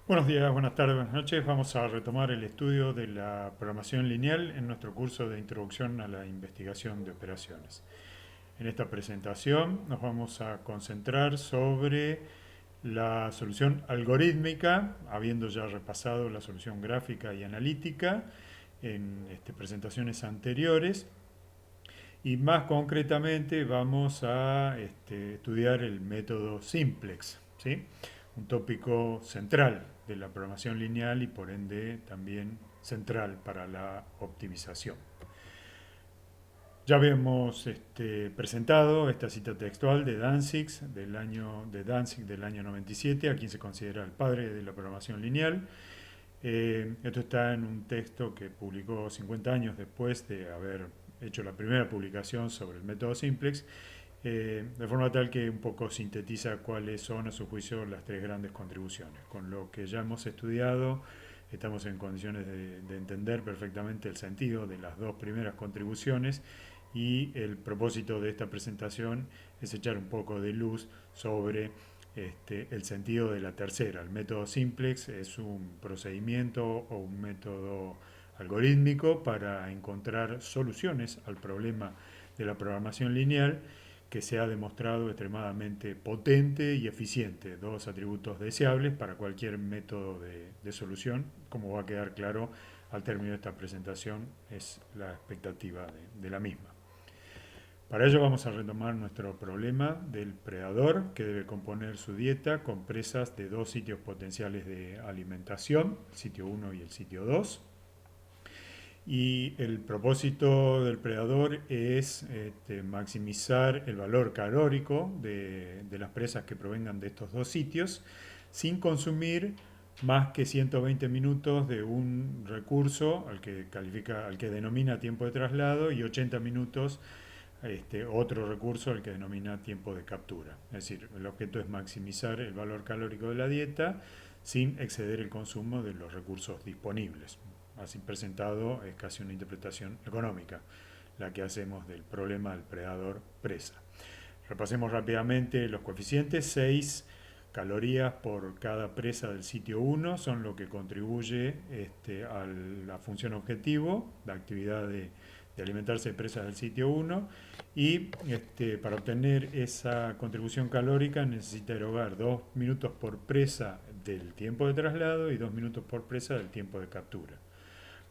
Buenos días, buenas tardes, buenas noches. Vamos a retomar el estudio de la programación lineal en nuestro curso de Introducción a la Investigación de Operaciones. En esta presentación nos vamos a concentrar sobre la solución algorítmica, habiendo ya repasado la solución gráfica y analítica en presentaciones anteriores. Y más concretamente vamos a estudiar el método simplex, ¿sí? Un tópico central de la programación lineal y por ende también central para la optimización. Ya habíamos presentado esta cita textual de Danzig del año 97, a quien se considera el padre de la programación lineal. Esto está en un texto que publicó 50 años después de haber hecho la primera publicación sobre el método simplex, de forma tal que un poco sintetiza cuáles son, a su juicio, las tres grandes contribuciones. Con lo que ya hemos estudiado, estamos en condiciones de entender perfectamente el sentido de las dos primeras contribuciones y el propósito de esta presentación es echar un poco de luz sobre el sentido de la tercera. El método simplex es un procedimiento o un método algorítmico para encontrar soluciones al problema de la programación lineal que se ha demostrado extremadamente potente y eficiente, dos atributos deseables para cualquier método de solución, como va a quedar claro al término de esta presentación, es la expectativa de la misma. Para ello vamos a retomar nuestro problema del predador que debe componer su dieta con presas de dos sitios potenciales de alimentación, el sitio 1 y el sitio 2. Y el propósito del predador es maximizar el valor calórico de las presas que provengan de estos dos sitios sin consumir más que 120 minutos de un recurso al que denomina tiempo de traslado y 80 minutos otro recurso al que denomina tiempo de captura. Es decir, el objeto es maximizar el valor calórico de la dieta sin exceder el consumo de los recursos disponibles. Así presentado es casi una interpretación económica la que hacemos del problema del predador presa. Repasemos rápidamente los coeficientes. 6 calorías por cada presa del sitio 1 son lo que contribuye a la función objetivo, la actividad de alimentarse de presas del sitio 1 y para obtener esa contribución calórica necesita erogar 2 minutos por presa del tiempo de traslado y 2 minutos por presa del tiempo de captura.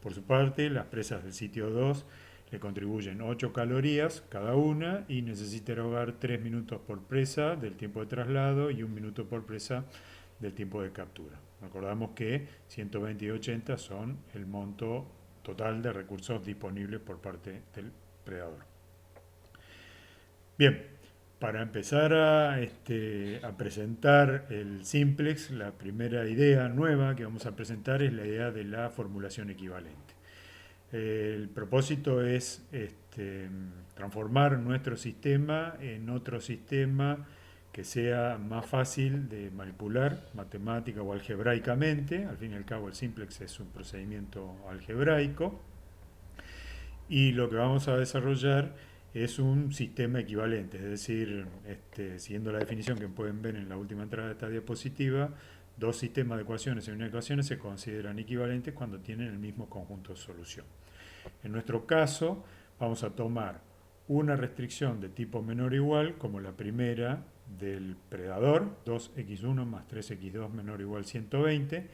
Por su parte, las presas del sitio 2 le contribuyen 8 calorías cada una y necesita erogar 3 minutos por presa del tiempo de traslado y 1 minuto por presa del tiempo de captura. Recordamos que 120 y 80 son el monto total de recursos disponibles por parte del predador. Bien, para empezar a presentar el simplex, la primera idea nueva que vamos a presentar es la idea de la formulación equivalente. El propósito es transformar nuestro sistema en otro sistema que sea más fácil de manipular matemática o algebraicamente. Al fin y al cabo el simplex es un procedimiento algebraico y lo que vamos a desarrollar es un sistema equivalente, es decir, siguiendo la definición que pueden ver en la última entrada de esta diapositiva, dos sistemas de ecuaciones y una ecuación se consideran equivalentes cuando tienen el mismo conjunto de solución. En nuestro caso, vamos a tomar una restricción de tipo menor o igual, como la primera del predador, 2x1 más 3x2 menor o igual 120,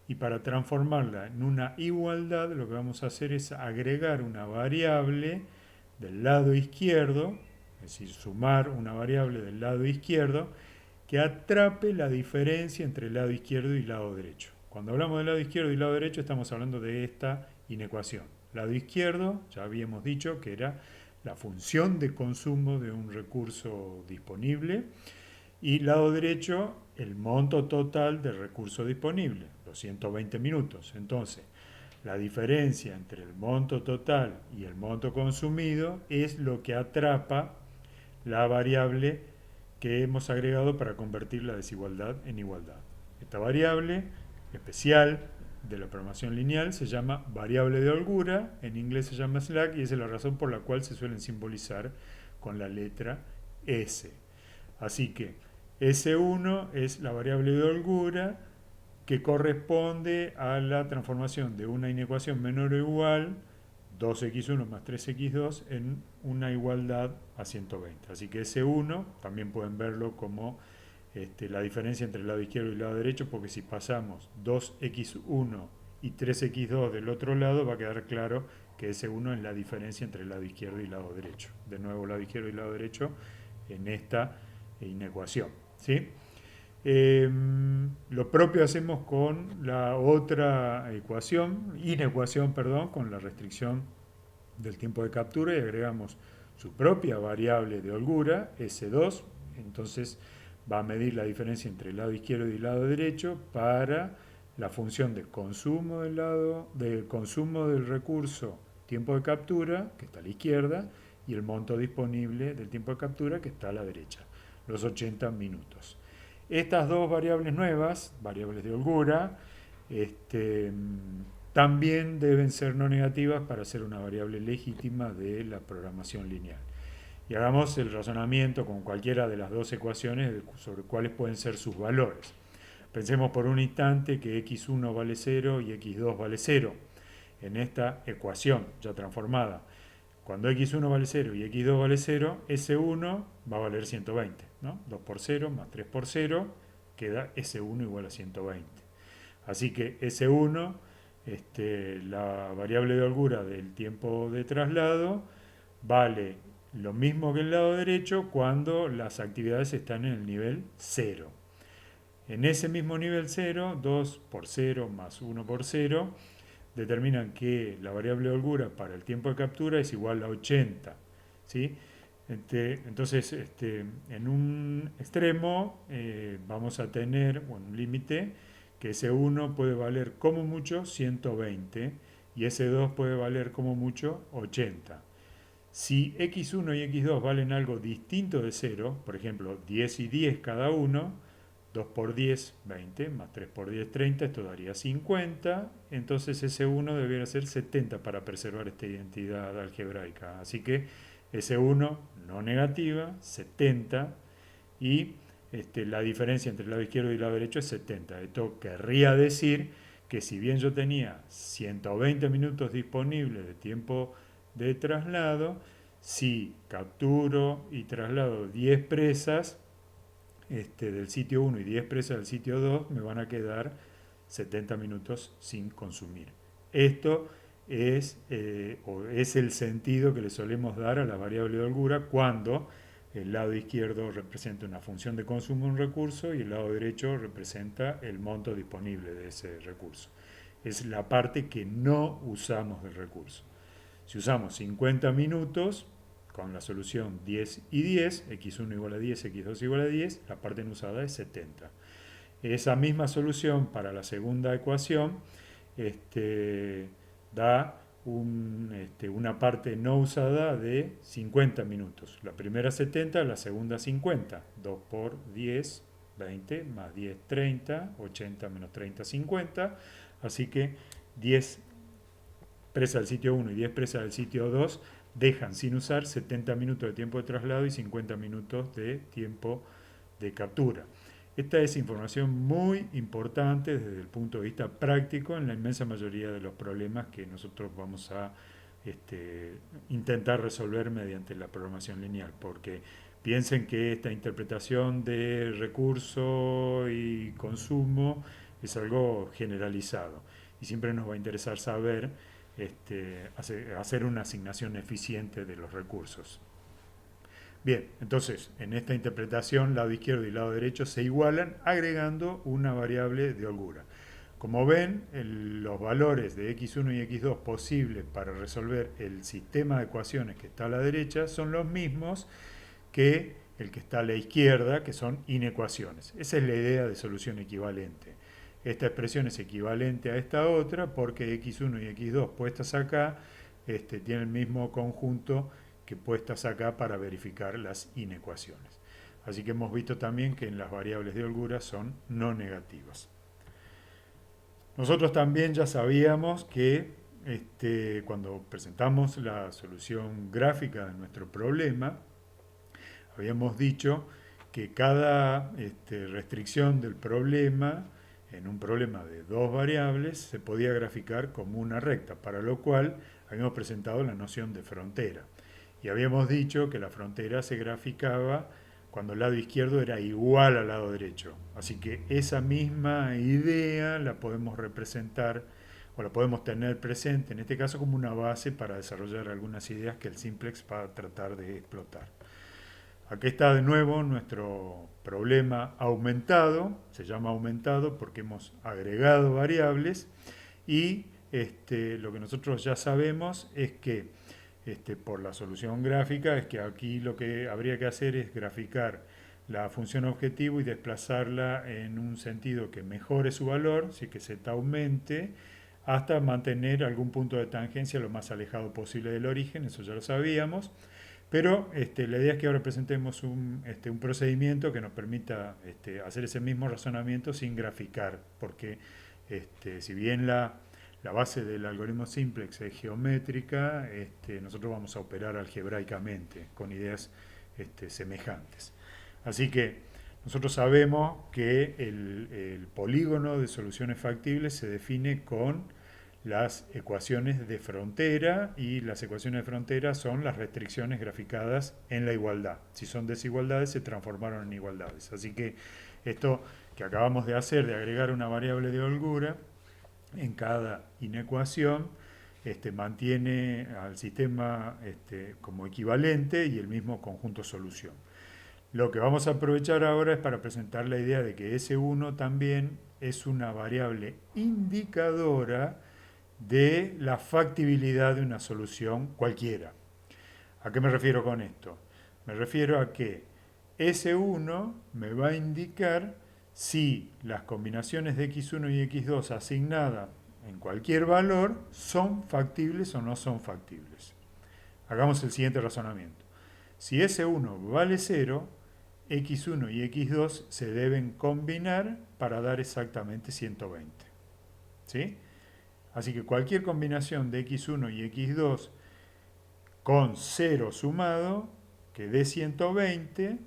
y para transformarla en una igualdad lo que vamos a hacer es agregar una variable del lado izquierdo, es decir, sumar una variable del lado izquierdo que atrape la diferencia entre el lado izquierdo y el lado derecho. Cuando hablamos del lado izquierdo y lado derecho estamos hablando de esta inecuación. Lado izquierdo, ya habíamos dicho que era la función de consumo de un recurso disponible, y lado derecho, el monto total del recurso disponible, los 120 minutos. Entonces, la diferencia entre el monto total y el monto consumido es lo que atrapa la variable que hemos agregado para convertir la desigualdad en igualdad. Esta variable especial de la programación lineal se llama variable de holgura, en inglés se llama slack y esa es la razón por la cual se suelen simbolizar con la letra S. Así que S1 es la variable de holgura que corresponde a la transformación de una inecuación menor o igual, 2x1 más 3x2, en una igualdad a 120. Así que ese 1 también pueden verlo como la diferencia entre el lado izquierdo y el lado derecho, porque si pasamos 2x1 y 3x2 del otro lado, va a quedar claro que ese 1 es la diferencia entre el lado izquierdo y el lado derecho. De nuevo, lado izquierdo y lado derecho en esta inecuación, ¿sí? Lo propio hacemos con la otra inecuación, perdón, con la restricción del tiempo de captura, y agregamos su propia variable de holgura, S2. Entonces va a medir la diferencia entre el lado izquierdo y el lado derecho para la función de consumo consumo del recurso tiempo de captura, que está a la izquierda, y el monto disponible del tiempo de captura, que está a la derecha, los 80 minutos. Estas dos variables nuevas, variables de holgura, también deben ser no negativas para ser una variable legítima de la programación lineal. Y hagamos el razonamiento con cualquiera de las dos ecuaciones sobre cuáles pueden ser sus valores. Pensemos por un instante que x1 vale 0 y x2 vale 0 en esta ecuación ya transformada. Cuando x1 vale 0 y x2 vale 0, S1 va a valer 120, ¿no? 2 por 0 más 3 por 0 queda S1 igual a 120. Así que S1, la variable de holgura del tiempo de traslado, vale lo mismo que el lado derecho cuando las actividades están en el nivel 0. En ese mismo nivel 0, 2 por 0 más 1 por 0 determinan que la variable de holgura para el tiempo de captura es igual a 80. ¿Sí? Entonces, en un extremo vamos a tener un límite que ese 1 puede valer como mucho 120 y ese 2 puede valer como mucho 80. Si x1 y x2 valen algo distinto de 0, por ejemplo 10 y 10 cada uno, 2 por 10, 20, más 3 por 10, 30, esto daría 50, entonces ese 1 debería ser 70 para preservar esta identidad algebraica. Así que ese 1 no negativa, 70, y la diferencia entre el lado izquierdo y el lado derecho es 70. Esto querría decir que si bien yo tenía 120 minutos disponibles de tiempo de traslado, si capturo y traslado 10 presas del sitio 1 y 10 presas del sitio 2, me van a quedar 70 minutos sin consumir. Esto es el sentido que le solemos dar a la variable de holgura cuando el lado izquierdo representa una función de consumo de un recurso y el lado derecho representa el monto disponible de ese recurso. Es la parte que no usamos del recurso. Si usamos 50 minutos con la solución 10 y 10, x1 igual a 10, x2 igual a 10, la parte no usada es 70. Esa misma solución para la segunda ecuación da una parte no usada de 50 minutos. La primera 70, la segunda 50. 2 por 10, 20, más 10, 30, 80 menos 30, 50. Así que 10 presas del sitio 1 y 10 presas del sitio 2 dejan sin usar 70 minutos de tiempo de traslado y 50 minutos de tiempo de captura. Esta es información muy importante desde el punto de vista práctico en la inmensa mayoría de los problemas que nosotros vamos a intentar resolver mediante la programación lineal, porque piensen que esta interpretación de recurso y consumo es algo generalizado y siempre nos va a interesar saber hacer una asignación eficiente de los recursos. Bien, entonces en esta interpretación lado izquierdo y lado derecho se igualan agregando una variable de holgura. Como ven, los valores de x1 y x2 posibles para resolver el sistema de ecuaciones que está a la derecha son los mismos que el que está a la izquierda, que son inecuaciones. Esa es la idea de solución equivalente. Esta expresión es equivalente a esta otra porque x1 y x2 puestas acá tienen el mismo conjunto que puestas acá para verificar las inecuaciones. Así que hemos visto también que en las variables de holgura son no negativas. Nosotros también ya sabíamos que cuando presentamos la solución gráfica de nuestro problema, habíamos dicho que cada restricción del problema en un problema de dos variables se podía graficar como una recta, para lo cual habíamos presentado la noción de frontera. Y habíamos dicho que la frontera se graficaba cuando el lado izquierdo era igual al lado derecho. Así que esa misma idea la podemos representar o la podemos tener presente en este caso como una base para desarrollar algunas ideas que el simplex va a tratar de explotar. Aquí está de nuevo nuestro problema aumentado, se llama aumentado porque hemos agregado variables y lo que nosotros ya sabemos es que por la solución gráfica es que aquí lo que habría que hacer es graficar la función objetivo y desplazarla en un sentido que mejore su valor, así que z aumente, hasta mantener algún punto de tangencia lo más alejado posible del origen, eso ya lo sabíamos. Pero la idea es que ahora presentemos un procedimiento que nos permita hacer ese mismo razonamiento sin graficar, porque si bien la base del algoritmo simplex es geométrica, nosotros vamos a operar algebraicamente con ideas semejantes. Así que nosotros sabemos que el polígono de soluciones factibles se define con las ecuaciones de frontera, y las ecuaciones de frontera son las restricciones graficadas en la igualdad. Si son desigualdades, se transformaron en igualdades. Así que esto que acabamos de hacer, de agregar una variable de holgura en cada inecuación, mantiene al sistema como equivalente y el mismo conjunto solución. Lo que vamos a aprovechar ahora es para presentar la idea de que S1 también es una variable indicadora de la factibilidad de una solución cualquiera. ¿A qué me refiero con esto? Me refiero a que S1 me va a indicar si las combinaciones de X1 y X2 asignadas en cualquier valor son factibles o no son factibles. Hagamos el siguiente razonamiento. Si S1 vale 0, X1 y X2 se deben combinar para dar exactamente 120. ¿Sí? Así que cualquier combinación de X1 y X2 con 0 sumado, que dé 120,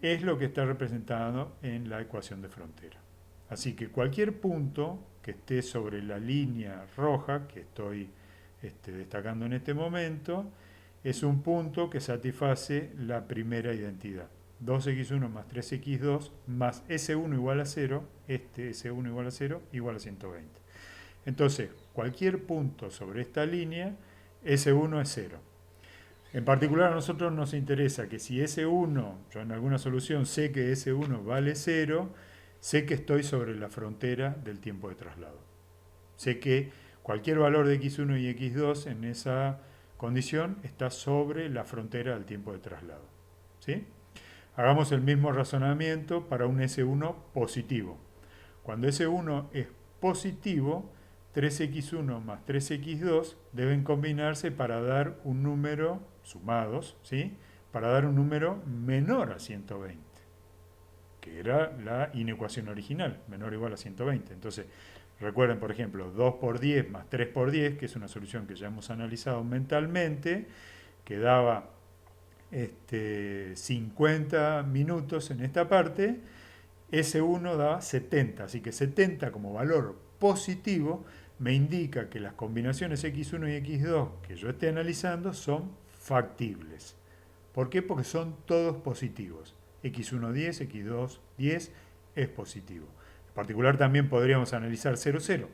es lo que está representado en la ecuación de frontera. Así que cualquier punto que esté sobre la línea roja que estoy destacando en este momento, es un punto que satisface la primera identidad. 2x1 más 3x2 más S1 igual a 0, S1 igual a 0, igual a 120. Entonces, cualquier punto sobre esta línea, S1 es 0. En particular a nosotros nos interesa que si S1, yo en alguna solución sé que S1 vale 0, sé que estoy sobre la frontera del tiempo de traslado. Sé que cualquier valor de X1 y X2 en esa condición está sobre la frontera del tiempo de traslado. ¿Sí? Hagamos el mismo razonamiento para un S1 positivo. Cuando S1 es positivo, 3x1 más 3x2 deben combinarse para dar un número, sumados, ¿sí? Para dar un número menor a 120, que era la inecuación original, menor o igual a 120. Entonces, recuerden, por ejemplo, 2 por 10 más 3 por 10, que es una solución que ya hemos analizado mentalmente, que daba 50 minutos en esta parte. S1 da 70, así que 70 como valor positivo me indica que las combinaciones X1 y X2 que yo esté analizando son factibles. ¿Por qué? Porque son todos positivos. X1 10, X2 10 es positivo. En particular también podríamos analizar 0, 0.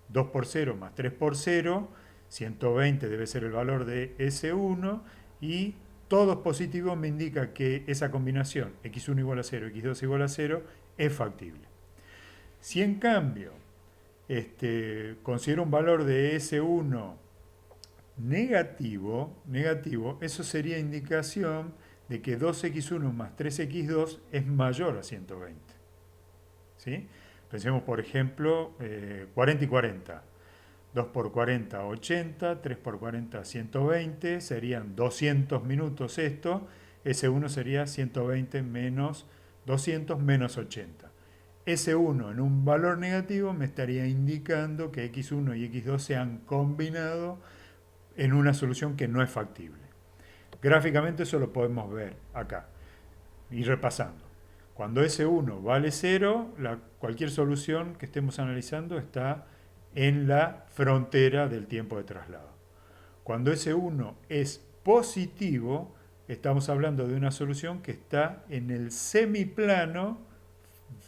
2 por 0 más 3 por 0, 120 debe ser el valor de S1, y todos positivos me indica que esa combinación X1 igual a 0, X2 igual a 0 es factible. Si en cambio considero un valor de S1 negativo, eso sería indicación de que 2x1 más 3x2 es mayor a 120. ¿Sí? Pensemos, por ejemplo, 40 y 40. 2 por 40, 80, 3 por 40, 120, serían 200 minutos esto, S1 sería 120 menos 200 menos 80. S1 en un valor negativo me estaría indicando que X1 y X2 se han combinado en una solución que no es factible. Gráficamente eso lo podemos ver acá, y repasando. Cuando S1 vale 0, cualquier solución que estemos analizando está en la frontera del tiempo de traslado. Cuando S1 es positivo, estamos hablando de una solución que está en el semiplano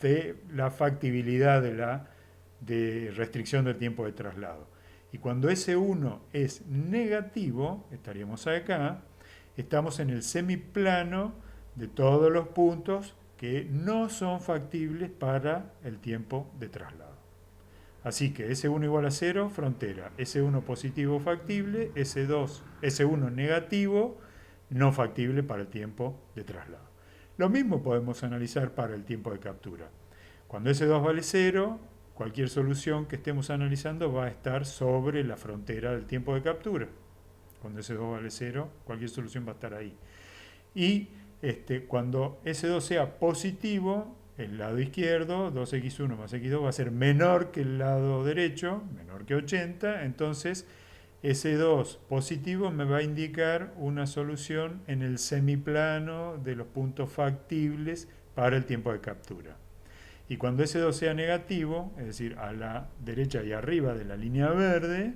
de la factibilidad de restricción del tiempo de traslado. Y cuando S1 es negativo, estaríamos acá, estamos en el semiplano de todos los puntos que no son factibles para el tiempo de traslado. Así que S1 igual a 0, frontera. S1 positivo factible, S1 negativo, no factible para el tiempo de traslado. Lo mismo podemos analizar para el tiempo de captura. Cuando S2 vale 0, cualquier solución que estemos analizando va a estar sobre la frontera del tiempo de captura. Cuando S2 vale 0, cualquier solución va a estar ahí. Y cuando S2 sea positivo, el lado izquierdo, 2x1 más x2, va a ser menor que el lado derecho, menor que 80, entonces S2 positivo me va a indicar una solución en el semiplano de los puntos factibles para el tiempo de captura. Y cuando S2 sea negativo, es decir, a la derecha y arriba de la línea verde,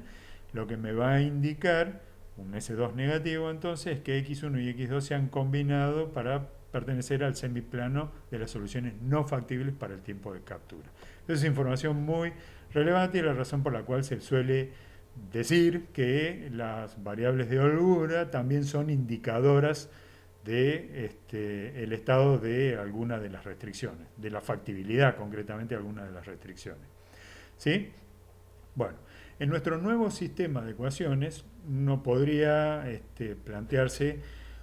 lo que me va a indicar un S2 negativo entonces es que X1 y X2 se han combinado para pertenecer al semiplano de las soluciones no factibles para el tiempo de captura. Entonces es información muy relevante y la razón por la cual se suele decir que las variables de holgura también son indicadoras de el estado de alguna de las restricciones, de la factibilidad concretamente de alguna de las restricciones. ¿Sí? Bueno, en nuestro nuevo sistema de ecuaciones no podría plantearse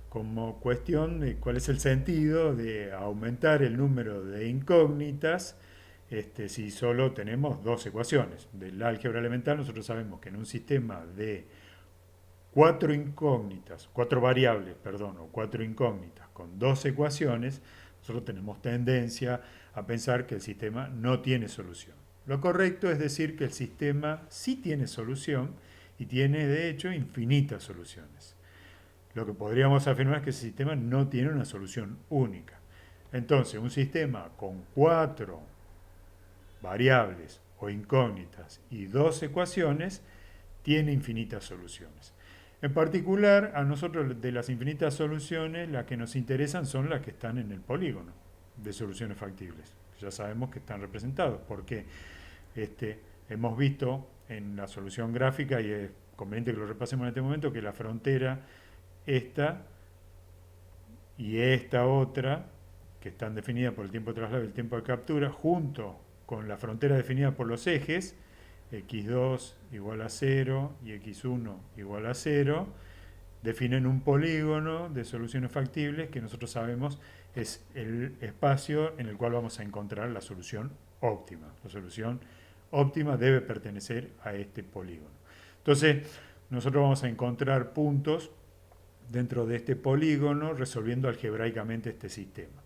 como cuestión de cuál es el sentido de aumentar el número de incógnitas si solo tenemos dos ecuaciones. Del álgebra elemental nosotros sabemos que en un sistema de cuatro variables, o cuatro incógnitas con dos ecuaciones, nosotros tenemos tendencia a pensar que el sistema no tiene solución. Lo correcto es decir que el sistema sí tiene solución y tiene de hecho infinitas soluciones. Lo que podríamos afirmar es que el sistema no tiene una solución única. Entonces, un sistema con cuatro variables o incógnitas y dos ecuaciones tiene infinitas soluciones. En particular, a nosotros de las infinitas soluciones, las que nos interesan son las que están en el polígono de soluciones factibles. Ya sabemos que están representados, porque hemos visto en la solución gráfica, y es conveniente que lo repasemos en este momento, que la frontera esta y esta otra, que están definidas por el tiempo de traslado y el tiempo de captura, junto con la frontera definida por los ejes, x2 igual a 0 y x1 igual a 0, definen un polígono de soluciones factibles que nosotros sabemos es el espacio en el cual vamos a encontrar la solución óptima. La solución óptima debe pertenecer a este polígono. Entonces, nosotros vamos a encontrar puntos dentro de este polígono resolviendo algebraicamente este sistema.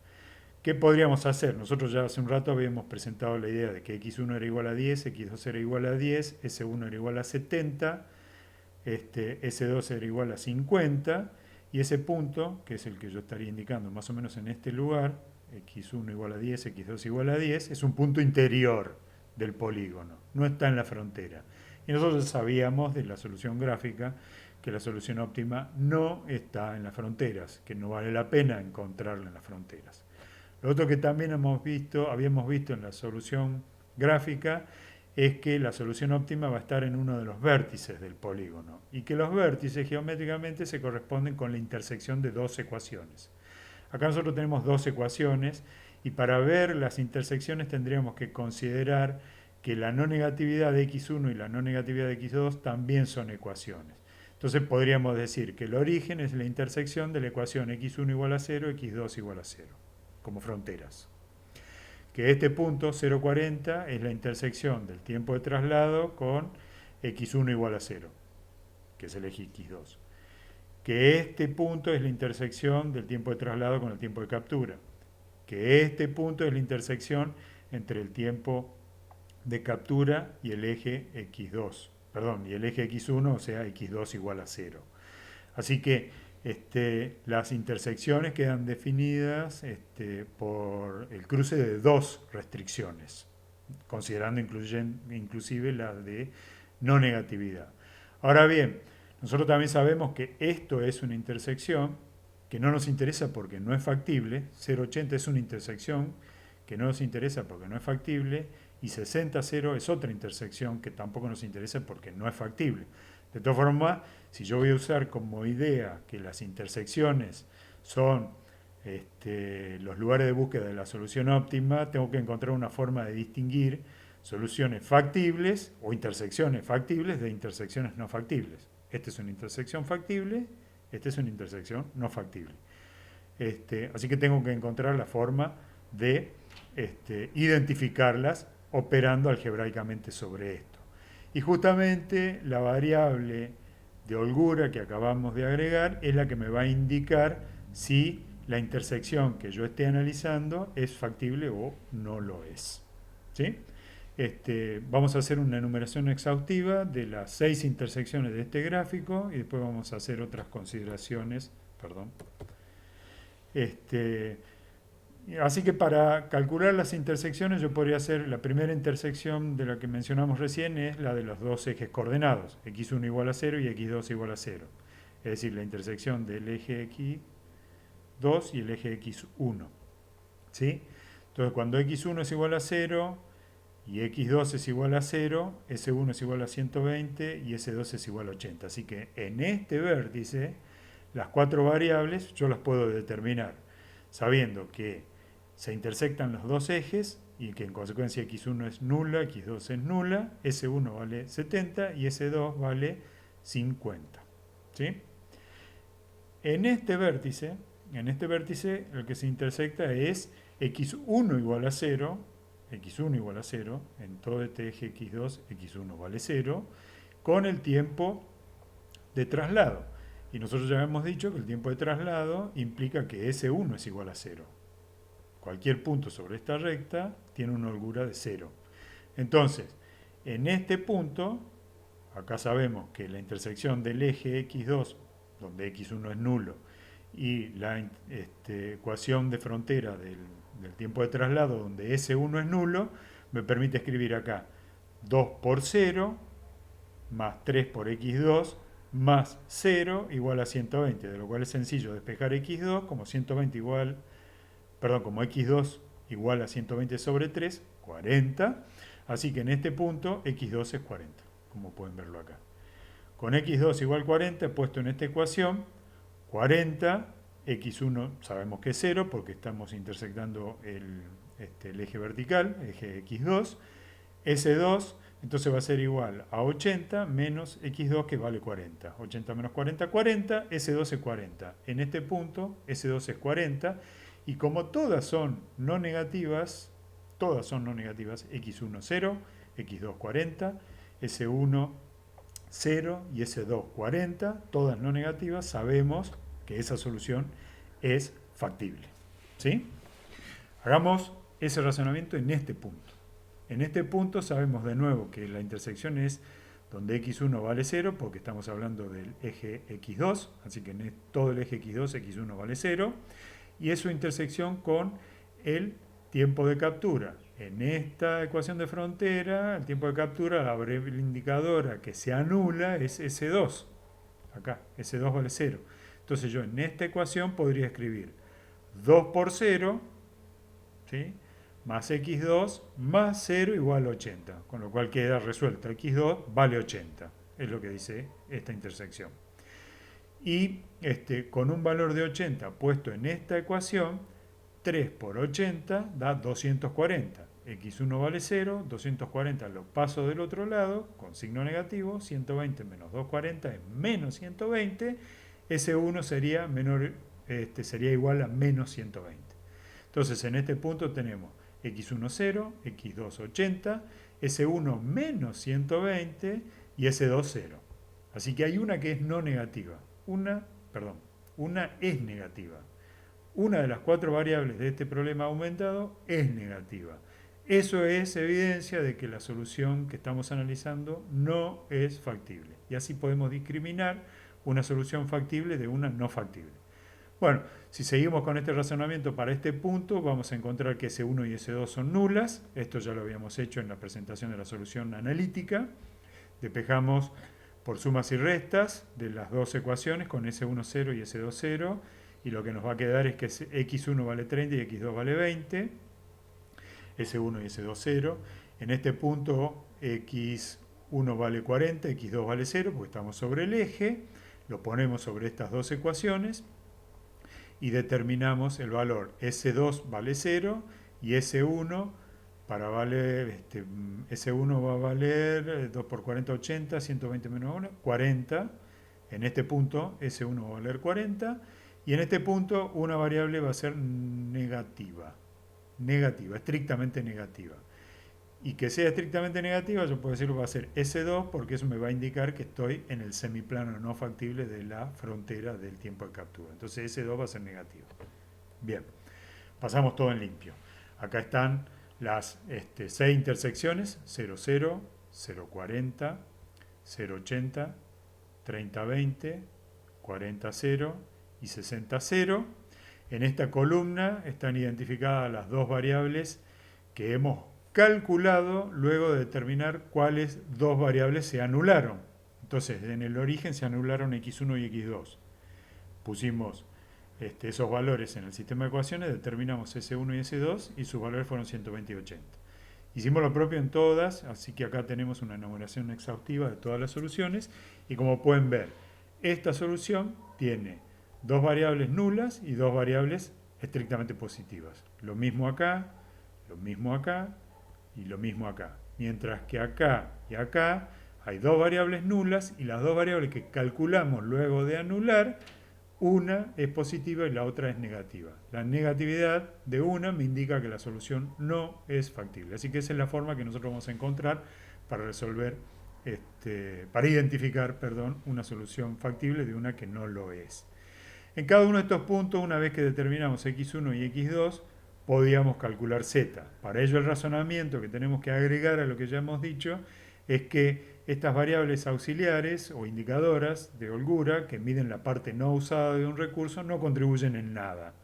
¿Qué podríamos hacer? Nosotros ya hace un rato habíamos presentado la idea de que x1 era igual a 10, x2 era igual a 10, s1 era igual a 70, s2 era igual a 50, y ese punto, que es el que yo estaría indicando más o menos en este lugar, x1 igual a 10, x2 igual a 10, es un punto interior del polígono, no está en la frontera. Y nosotros sabíamos de la solución gráfica que la solución óptima no está en las fronteras, que no vale la pena encontrarla en las fronteras. Lo otro que también habíamos visto en la solución gráfica es que la solución óptima va a estar en uno de los vértices del polígono y que los vértices geométricamente se corresponden con la intersección de dos ecuaciones. Acá nosotros tenemos dos ecuaciones y para ver las intersecciones tendríamos que considerar que la no negatividad de x1 y la no negatividad de x2 también son ecuaciones. Entonces podríamos decir que el origen es la intersección de la ecuación x1 igual a 0, x2 igual a 0, como fronteras. Que este punto 0,40 es la intersección del tiempo de traslado con x1 igual a 0, que es el eje x2. Que este punto es la intersección del tiempo de traslado con el tiempo de captura. Que este punto es la intersección entre el tiempo de captura y el eje x2, y el eje x1, o sea, x2 igual a 0. Así que las intersecciones quedan definidas por el cruce de dos restricciones, considerando inclusive la de no negatividad. Ahora bien, nosotros también sabemos que esto es una intersección que no nos interesa porque no es factible. 0,80 es una intersección que no nos interesa porque no es factible, y 60,0 es otra intersección que tampoco nos interesa porque no es factible. De todas formas, si yo voy a usar como idea que las intersecciones son los lugares de búsqueda de la solución óptima, tengo que encontrar una forma de distinguir soluciones factibles o intersecciones factibles de intersecciones no factibles. Esta es una intersección factible, esta es una intersección no factible. Así que tengo que encontrar la forma de identificarlas operando algebraicamente sobre esto. Y justamente la variable de holgura que acabamos de agregar es la que me va a indicar si la intersección que yo esté analizando es factible o no lo es. ¿Sí? Vamos a hacer una enumeración exhaustiva de las 6 intersecciones de este gráfico y después vamos a hacer otras consideraciones. Perdón. Así que para calcular las intersecciones yo podría hacer la primera intersección de la que mencionamos recién, es la de los dos ejes coordenados, x1 igual a 0 y x2 igual a 0. Es decir, la intersección del eje x2 y el eje x1. ¿Sí? Entonces cuando x1 es igual a 0 y x2 es igual a 0, s1 es igual a 120 y s2 es igual a 80. Así que en este vértice las 4 variables yo las puedo determinar sabiendo que se intersectan los dos ejes y que en consecuencia x1 es nula, x2 es nula, s1 vale 70 y s2 vale 50. ¿Sí? En este vértice el que se intersecta es x1 igual a 0, x1 igual a 0, en todo este eje x2, x1 vale 0, con el tiempo de traslado. Y nosotros ya hemos dicho que el tiempo de traslado implica que S1 es igual a 0. Cualquier punto sobre esta recta tiene una holgura de 0. Entonces, en este punto, acá sabemos que la intersección del eje x2, donde x1 es nulo, y la ecuación de frontera del tiempo de traslado, donde S1 es nulo, me permite escribir acá 2 por 0 más 3 por x2 más 0 igual a 120, de lo cual es sencillo despejar x2 como 120 igual, perdón, como x2 igual a 120 sobre 3, 40. Así que en este punto x2 es 40, como pueden verlo acá. Con x2 igual 40 he puesto en esta ecuación 40, x1 sabemos que es 0 porque estamos intersectando el eje vertical, eje x2, s2 entonces va a ser igual a 80 menos x2 que vale 40. 80 menos 40, 40, s2 es 40. En este punto, s2 es 40. Y como todas son no negativas, x1 0, x2 40, s1 0 y s2 40, todas no negativas, sabemos que esa solución es factible. ¿Sí? Hagamos ese razonamiento en este punto. En este punto sabemos de nuevo que la intersección es donde x1 vale 0, porque estamos hablando del eje x2, así que en todo el eje x2, x1 vale 0, y es su intersección con el tiempo de captura. En esta ecuación de frontera, el tiempo de captura, la variable indicadora que se anula es S2. Acá, S2 vale 0. Entonces yo en esta ecuación podría escribir 2 por 0, ¿sí?, más x2 más 0 igual a 80, con lo cual queda resuelto. x2 vale 80, es lo que dice esta intersección. Y con un valor de 80 puesto en esta ecuación, 3 por 80 da 240. x1 vale 0, 240 lo paso del otro lado, con signo negativo, 120 menos 240 es menos 120, S1 sería, sería igual a menos 120. Entonces en este punto tenemos x1 0, x2 80, S1 menos 120 y S2 0. Así que hay una que es no negativa. Una es negativa. Una de las 4 variables de este problema aumentado es negativa. Eso es evidencia de que la solución que estamos analizando no es factible. Y así podemos discriminar una solución factible de una no factible. Bueno, si seguimos con este razonamiento para este punto, vamos a encontrar que S1 y S2 son nulas. Esto ya lo habíamos hecho en la presentación de la solución analítica. Despejamos por sumas y restas de las dos ecuaciones con S1 0 y S2 0. Y lo que nos va a quedar es que X1 vale 30 y X2 vale 20. S1 y S2 0. En este punto X1 vale 40, X2 vale 0, porque estamos sobre el eje. Lo ponemos sobre estas dos ecuaciones y determinamos el valor S2 vale 0 y S1 para valer, S1 va a valer 2 por 40, 80, 120 menos 1, 40. En este punto S1 va a valer 40 y en este punto una variable va a ser negativa, estrictamente negativa. Y que sea estrictamente negativa, yo puedo decir que va a ser S2 porque eso me va a indicar que estoy en el semiplano no factible de la frontera del tiempo de captura. Entonces S2 va a ser negativo. Bien, pasamos todo en limpio. Acá están las 6 intersecciones, 0, 0, 0, 40, 0, 80, 30, 20, 40, 0 y 60, 0. En esta columna están identificadas las dos variables que hemos calculado luego de determinar cuáles dos variables se anularon. Entonces, en el origen se anularon X1 y X2. Pusimos esos valores en el sistema de ecuaciones, determinamos S1 y S2 y sus valores fueron 120 y 80. Hicimos lo propio en todas, así que acá tenemos una enumeración exhaustiva de todas las soluciones y como pueden ver, esta solución tiene dos variables nulas y dos variables estrictamente positivas. Lo mismo acá, lo mismo acá y lo mismo acá. Mientras que acá y acá hay dos variables nulas y las dos variables que calculamos luego de anular, una es positiva y la otra es negativa. La negatividad de una me indica que la solución no es factible. Así que esa es la forma que nosotros vamos a encontrar para resolver, para identificar, una solución factible de una que no lo es. En cada uno de estos puntos, una vez que determinamos X1 y X2, podíamos calcular Z. Para ello el razonamiento que tenemos que agregar a lo que ya hemos dicho es que estas variables auxiliares o indicadoras de holgura que miden la parte no usada de un recurso no contribuyen en nada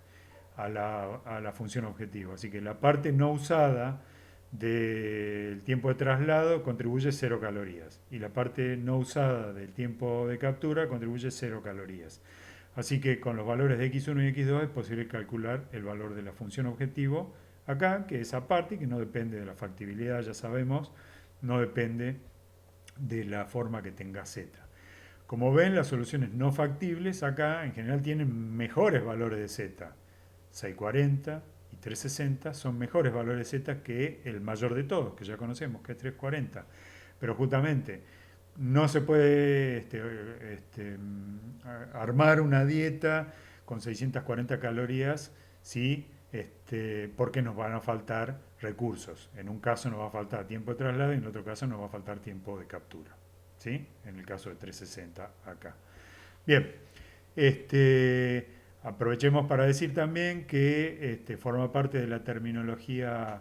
a la función objetivo. Así que la parte no usada del tiempo de traslado contribuye 0 calorías y la parte no usada del tiempo de captura contribuye 0 calorías. Así que con los valores de X1 y X2 es posible calcular el valor de la función objetivo acá, que es aparte y que no depende de la factibilidad, ya sabemos, no depende de la forma que tenga Z. Como ven, las soluciones no factibles acá en general tienen mejores valores de Z. 640 y 360 son mejores valores de Z que el mayor de todos, que ya conocemos, que es 340. Pero justamente no se puede armar una dieta con 640 calorías si, porque nos van a faltar recursos. En un caso nos va a faltar tiempo de traslado y en otro caso nos va a faltar tiempo de captura. ¿Sí? En el caso de 360 acá. Bien, aprovechemos para decir también que forma parte de la terminología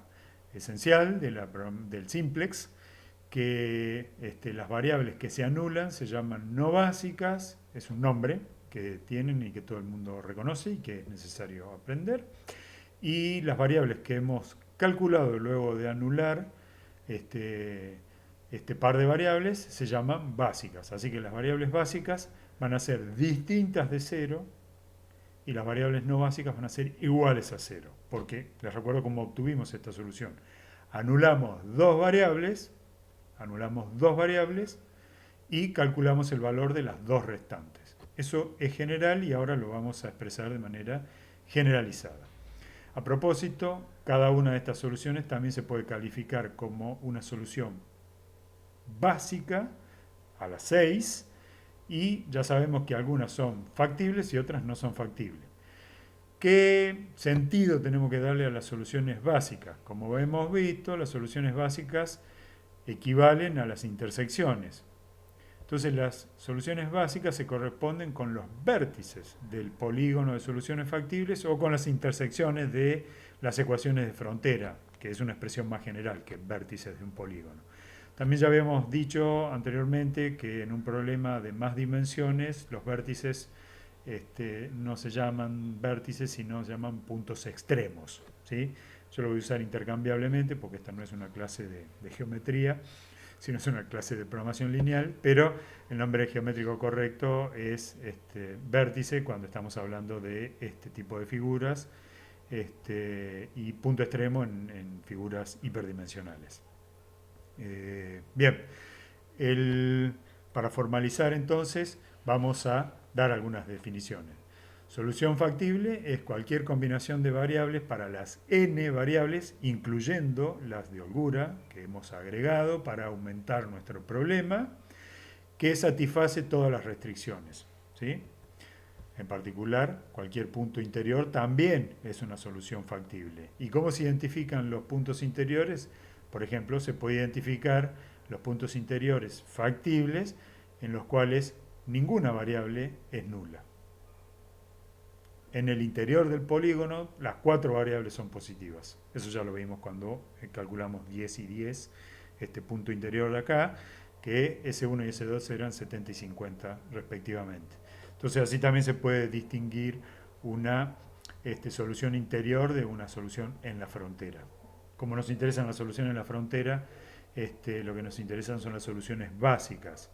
esencial del simplex, que las variables que se anulan se llaman no básicas, es un nombre que tienen y que todo el mundo reconoce y que es necesario aprender, y las variables que hemos calculado luego de anular este par de variables se llaman básicas, así que las variables básicas van a ser distintas de 0 y las variables no básicas van a ser iguales a 0, porque les recuerdo cómo obtuvimos esta solución. Anulamos dos variables y calculamos el valor de las dos restantes. Eso es general y ahora lo vamos a expresar de manera generalizada. A propósito, cada una de estas soluciones también se puede calificar como una solución básica a las 6 y ya sabemos que algunas son factibles y otras no son factibles. ¿Qué sentido tenemos que darle a las soluciones básicas? Como hemos visto, las soluciones básicas equivalen a las intersecciones. Entonces las soluciones básicas se corresponden con los vértices del polígono de soluciones factibles o con las intersecciones de las ecuaciones de frontera, que es una expresión más general que vértices de un polígono. También ya habíamos dicho anteriormente que en un problema de más dimensiones los vértices no se llaman vértices, sino se llaman puntos extremos, ¿sí? Yo lo voy a usar intercambiablemente porque esta no es una clase de geometría, sino es una clase de programación lineal, pero el nombre geométrico correcto es vértice cuando estamos hablando de este tipo de figuras, y punto extremo en figuras hiperdimensionales. Bien, para formalizar entonces vamos a dar algunas definiciones. Solución factible es cualquier combinación de variables para las n variables, incluyendo las de holgura que hemos agregado para aumentar nuestro problema, que satisface todas las restricciones, ¿sí? En particular, cualquier punto interior también es una solución factible. ¿Y cómo se identifican los puntos interiores? Por ejemplo, se puede identificar los puntos interiores factibles en los cuales ninguna variable es nula. En el interior del polígono, las 4 variables son positivas. Eso ya lo vimos cuando calculamos 10 y 10, este punto interior de acá, que S1 y S2 eran 70 y 50 respectivamente. Entonces así también se puede distinguir una solución interior de una solución en la frontera. Como nos interesan las soluciones en la frontera, lo que nos interesan son las soluciones básicas.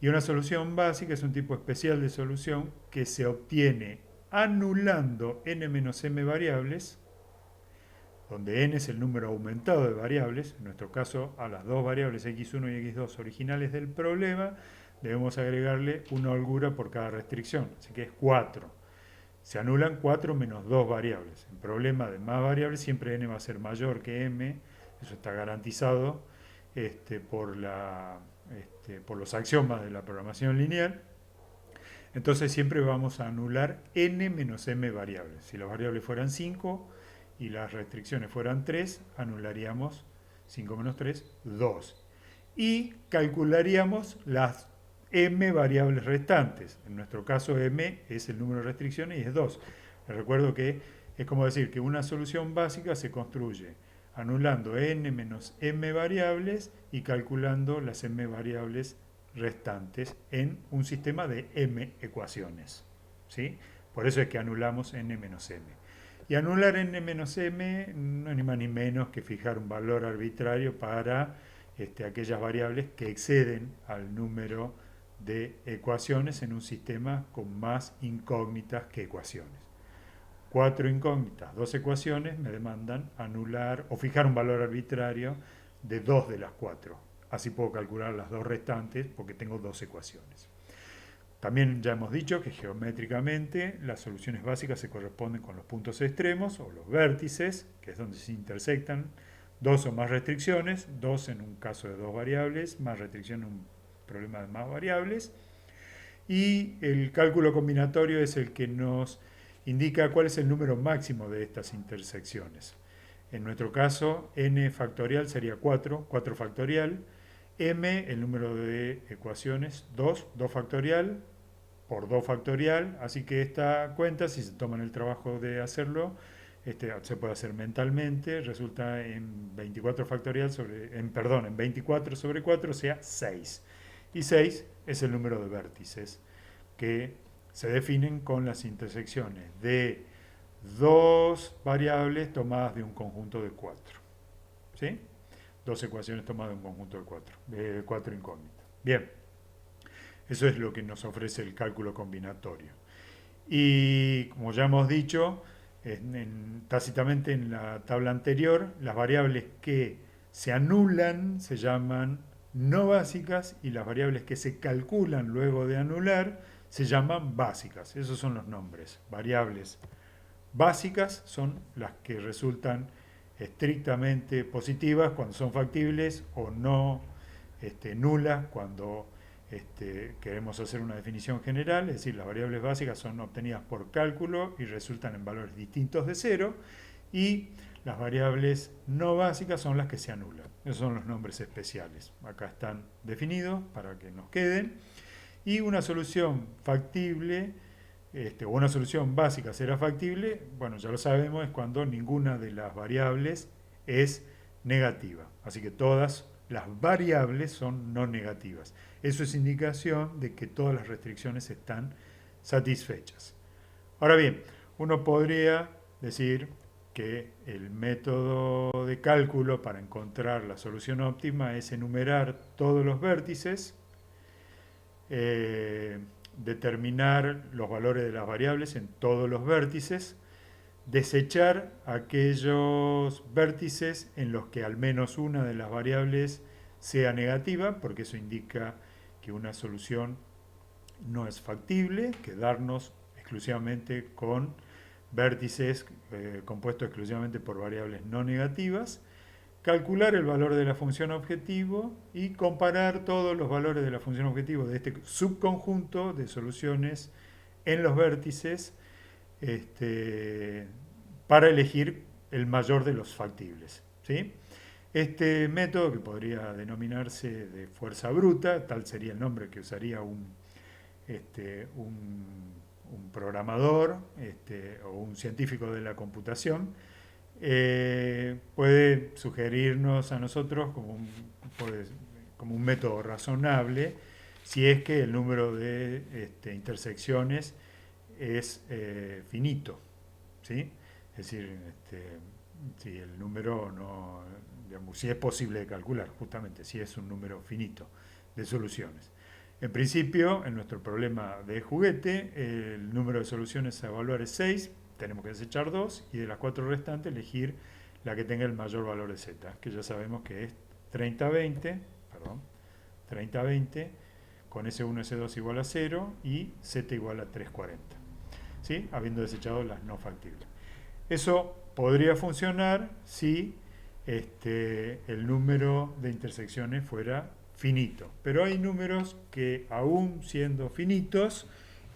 Y una solución básica es un tipo especial de solución que se obtiene anulando n-m variables, donde n es el número aumentado de variables, en nuestro caso a las dos variables x1 y x2 originales del problema, debemos agregarle una holgura por cada restricción, así que es 4. Se anulan 4 menos 2 variables. En problema de más variables siempre n va a ser mayor que m, eso está garantizado por los axiomas de la programación lineal. Entonces siempre vamos a anular n menos m variables. Si las variables fueran 5 y las restricciones fueran 3, anularíamos 5 menos 3, 2. Y calcularíamos las m variables restantes. En nuestro caso m es el número de restricciones y es 2. Les recuerdo que es como decir que una solución básica se construye anulando n menos m variables y calculando las m variables restantes en un sistema de m ecuaciones, ¿sí? Por eso es que anulamos n menos m. Y anular n menos m no es ni más ni menos que fijar un valor arbitrario para aquellas variables que exceden al número de ecuaciones en un sistema con más incógnitas que ecuaciones. 4 incógnitas, 2 ecuaciones me demandan anular o fijar un valor arbitrario de 2 de las 4. Así puedo calcular las 2 restantes porque tengo 2 ecuaciones. También ya hemos dicho que geométricamente las soluciones básicas se corresponden con los puntos extremos o los vértices, que es donde se intersectan 2 o más restricciones, 2 en un caso de 2 variables, más restricción en un problema de más variables. Y el cálculo combinatorio es el que nos indica cuál es el número máximo de estas intersecciones. En nuestro caso, n factorial sería 4, 4 factorial, m, el número de ecuaciones, 2, 2 factorial, por 2 factorial, así que esta cuenta, si se toman el trabajo de hacerlo, se puede hacer mentalmente, resulta en 24 factorial en 24 sobre 4, o sea 6. Y 6 es el número de vértices que se definen con las intersecciones de dos variables tomadas de un conjunto de 4. ¿Sí? Dos ecuaciones tomadas de un conjunto de 4 incógnitas. Bien, eso es lo que nos ofrece el cálculo combinatorio. Y como ya hemos dicho, tácitamente en la tabla anterior, las variables que se anulan se llaman no básicas y las variables que se calculan luego de anular se llaman básicas. Esos son los nombres. Variables básicas son las que resultan estrictamente positivas cuando son factibles o no nulas cuando queremos hacer una definición general, es decir, las variables básicas son obtenidas por cálculo y resultan en valores distintos de 0, y las variables no básicas son las que se anulan. Esos son los nombres especiales. Acá están definidos para que nos queden. Y una solución factible, o una solución básica será factible, bueno, ya lo sabemos, es cuando ninguna de las variables es negativa. Así que todas las variables son no negativas. Eso es indicación de que todas las restricciones están satisfechas. Ahora bien, uno podría decir que el método de cálculo para encontrar la solución óptima es enumerar todos los vértices, eh, determinar los valores de las variables en todos los vértices, desechar aquellos vértices en los que al menos una de las variables sea negativa, porque eso indica que una solución no es factible, quedarnos exclusivamente con vértices compuestos exclusivamente por variables no negativas, calcular el valor de la función objetivo y comparar todos los valores de la función objetivo de este subconjunto de soluciones en los vértices, este, para elegir el mayor de los factibles, ¿sí? Este método, que podría denominarse de fuerza bruta, tal sería el nombre que usaría un programador o un científico de la computación, puede sugerirnos a nosotros como un método razonable si es que el número de intersecciones es finito, ¿sí? Es decir, si el número no, digamos, si es posible de calcular, justamente, si es un número finito de soluciones. En principio, en nuestro problema de juguete, el número de soluciones a evaluar es 6, tenemos que desechar 2 y de las 4 restantes elegir la que tenga el mayor valor de z, que ya sabemos que es 30-20, perdón, 30-20, con S1, S2 igual a 0 y z igual a 340, ¿sí? Habiendo desechado las no factibles. Eso podría funcionar si el número de intersecciones fuera finito. Pero hay números que, aún siendo finitos,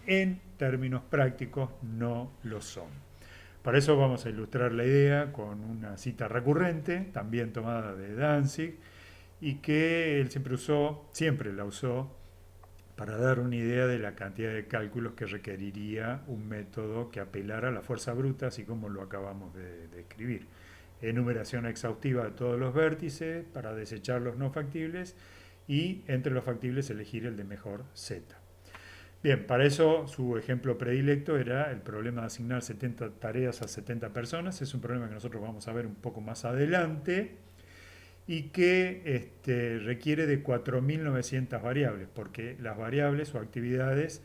en términos prácticos no lo son. Para eso vamos a ilustrar la idea con una cita recurrente, también tomada de Danzig, y que él siempre la usó para dar una idea de la cantidad de cálculos que requeriría un método que apelara a la fuerza bruta, así como lo acabamos de describir. Enumeración exhaustiva de todos los vértices para desechar los no factibles y entre los factibles elegir el de mejor z. Bien, para eso su ejemplo predilecto era el problema de asignar 70 tareas a 70 personas. Es un problema que nosotros vamos a ver un poco más adelante y que requiere de 4.900 variables, porque las variables o actividades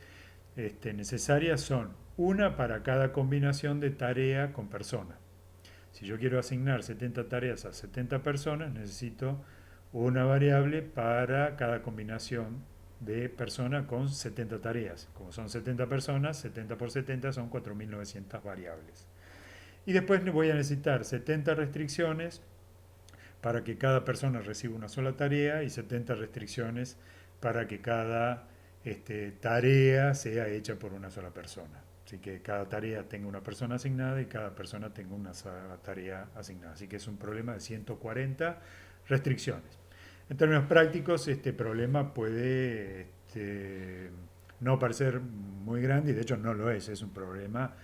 necesarias son una para cada combinación de tarea con persona. Si yo quiero asignar 70 tareas a 70 personas, necesito una variable para cada combinación de persona con 70 tareas. Como son 70 personas, 70 por 70 son 4.900 variables. Y después voy a necesitar 70 restricciones para que cada persona reciba una sola tarea y 70 restricciones para que cada tarea sea hecha por una sola persona. Así que cada tarea tenga una persona asignada y cada persona tenga una tarea asignada. Así que es un problema de 140 restricciones. En términos prácticos, este problema puede no parecer muy grande y de hecho no lo es un problema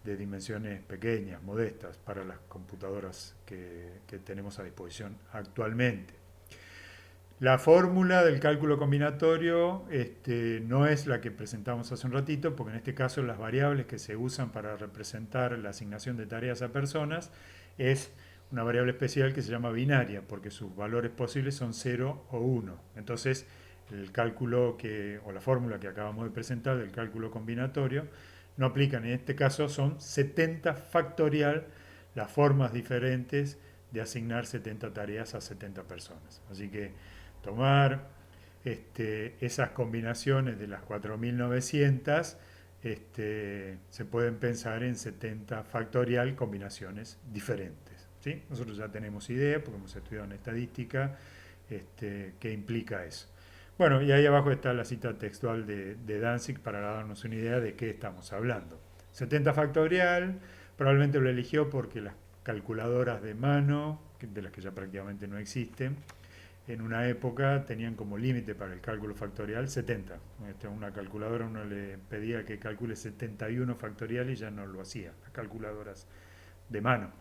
de dimensiones pequeñas, modestas, para las computadoras que tenemos a disposición actualmente. La fórmula del cálculo combinatorio no es la que presentamos hace un ratito, porque en este caso las variables que se usan para representar la asignación de tareas a personas es una variable especial que se llama binaria, porque sus valores posibles son 0 o 1. Entonces, el cálculo o la fórmula que acabamos de presentar del cálculo combinatorio no aplican. En este caso son 70 factorial las formas diferentes de asignar 70 tareas a 70 personas. Así que tomar esas combinaciones de las 4.900 se pueden pensar en 70 factorial combinaciones diferentes, ¿sí? Nosotros ya tenemos idea, porque hemos estudiado en estadística, qué implica eso. Bueno, y ahí abajo está la cita textual de Danzig para darnos una idea de qué estamos hablando. 70 factorial, probablemente lo eligió porque las calculadoras de mano, de las que ya prácticamente no existen, en una época tenían como límite para el cálculo factorial 70. Una calculadora uno le pedía que calcule 71 factorial y ya no lo hacía, las calculadoras de mano.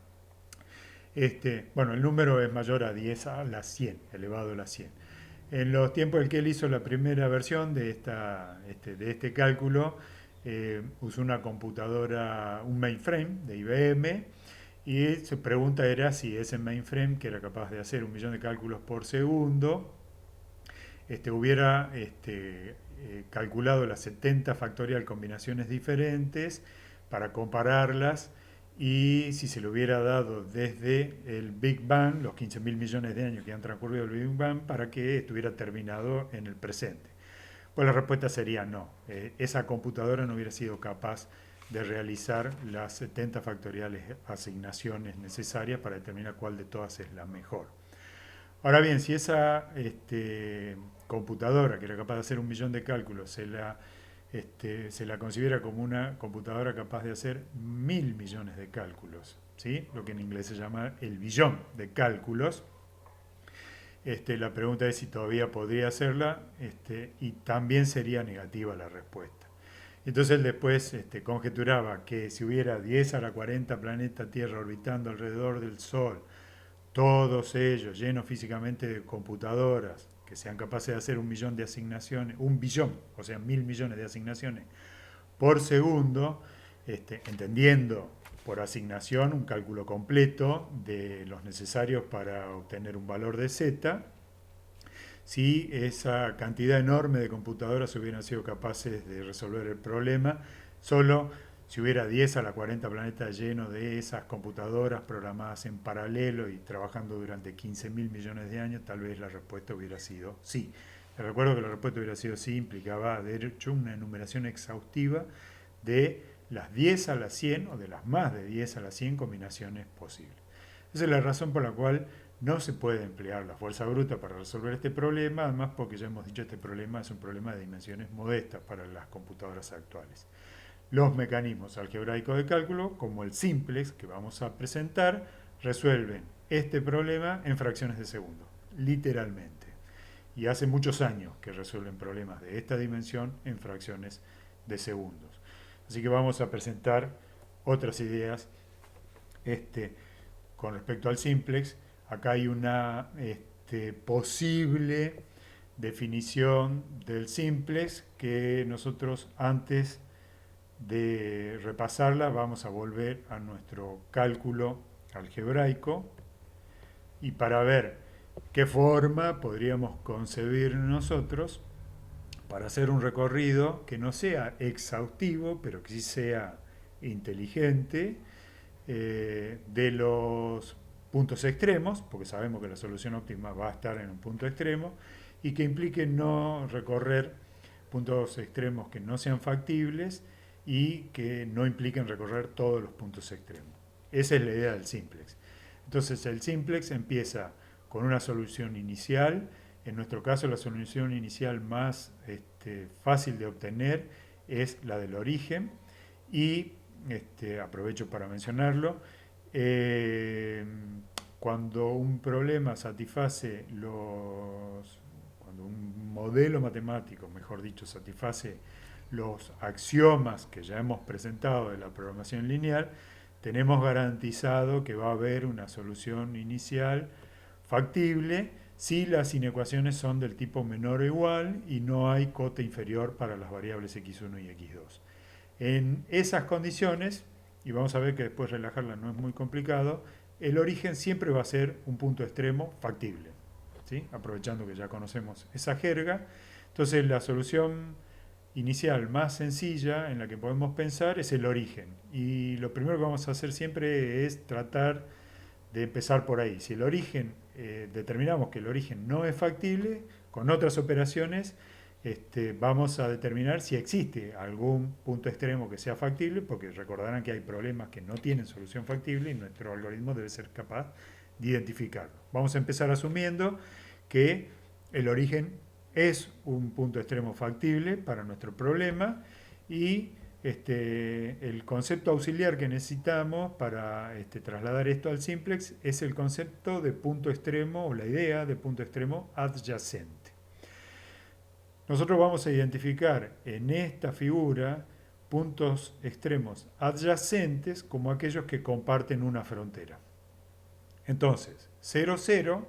Bueno, el número es mayor a 10 a la 100, elevado a la 100. En los tiempos en que él hizo la primera versión de este cálculo, usó una computadora, un mainframe de IBM, y su pregunta era si ese mainframe, que era capaz de hacer 1 millón de cálculos por segundo, hubiera calculado las 70 factorial combinaciones diferentes para compararlas, y si se le hubiera dado desde el Big Bang, los 15.000 millones de años que han transcurrido del Big Bang, para que estuviera terminado en el presente. Pues la respuesta sería no. Esa computadora no hubiera sido capaz de realizar las 70 factoriales asignaciones necesarias para determinar cuál de todas es la mejor. Ahora bien, si esa computadora, que era capaz de hacer 1 millón de cálculos, se la considera como una computadora capaz de hacer 1.000 millones de cálculos, ¿sí? Lo que en inglés se llama el billón de cálculos. La pregunta es si todavía podría hacerla, y también sería negativa la respuesta. Entonces él después conjeturaba que si hubiera 10 a la 40 planetas Tierra orbitando alrededor del Sol, todos ellos llenos físicamente de computadoras que sean capaces de hacer 1 millón de asignaciones, 1 billón, o sea, 1.000 millones de asignaciones por segundo, entendiendo por asignación un cálculo completo de los necesarios para obtener un valor de z, si esa cantidad enorme de computadoras hubieran sido capaces de resolver el problema, solo si hubiera 10 a la 40 planetas llenos de esas computadoras programadas en paralelo y trabajando durante 15.000 millones de años, tal vez la respuesta hubiera sido sí. Les recuerdo que la respuesta hubiera sido sí, implicaba de hecho una enumeración exhaustiva de las 10 a la 100 o de las más de 10 a la 100 combinaciones posibles. Esa es la razón por la cual no se puede emplear la fuerza bruta para resolver este problema, además porque ya hemos dicho este problema es un problema de dimensiones modestas para las computadoras actuales. Los mecanismos algebraicos de cálculo, como el simplex que vamos a presentar, resuelven este problema en fracciones de segundo, literalmente. Y hace muchos años que resuelven problemas de esta dimensión en fracciones de segundos. Así que vamos a presentar otras ideas con respecto al simplex. Acá hay una posible definición del simplex que nosotros, antes de repasarla, vamos a volver a nuestro cálculo algebraico, y para ver qué forma podríamos concebir nosotros para hacer un recorrido que no sea exhaustivo, pero que sí sea inteligente, de los puntos extremos, porque sabemos que la solución óptima va a estar en un punto extremo, y que implique no recorrer puntos extremos que no sean factibles y que no impliquen recorrer todos los puntos extremos. Esa es la idea del simplex. Entonces el simplex empieza con una solución inicial. En nuestro caso la solución inicial más fácil de obtener es la del origen, y aprovecho para mencionarlo. Cuando un problema satisface cuando un modelo matemático, mejor dicho, satisface los axiomas que ya hemos presentado de la programación lineal, tenemos garantizado que va a haber una solución inicial factible si las inecuaciones son del tipo menor o igual y no hay cota inferior para las variables x1 y x2. En esas condiciones, y vamos a ver que después relajarla no es muy complicado, el origen siempre va a ser un punto extremo factible, ¿sí? Aprovechando que ya conocemos esa jerga. Entonces la solución inicial más sencilla en la que podemos pensar es el origen. Y lo primero que vamos a hacer siempre es tratar de empezar por ahí. Si el origen, determinamos que el origen no es factible, con otras operaciones vamos a determinar si existe algún punto extremo que sea factible, porque recordarán que hay problemas que no tienen solución factible y nuestro algoritmo debe ser capaz de identificarlo. Vamos a empezar asumiendo que el origen es un punto extremo factible para nuestro problema, y el concepto auxiliar que necesitamos para trasladar esto al simplex es el concepto de punto extremo, o la idea de punto extremo adyacente. Nosotros vamos a identificar en esta figura puntos extremos adyacentes como aquellos que comparten una frontera. Entonces, 0, 0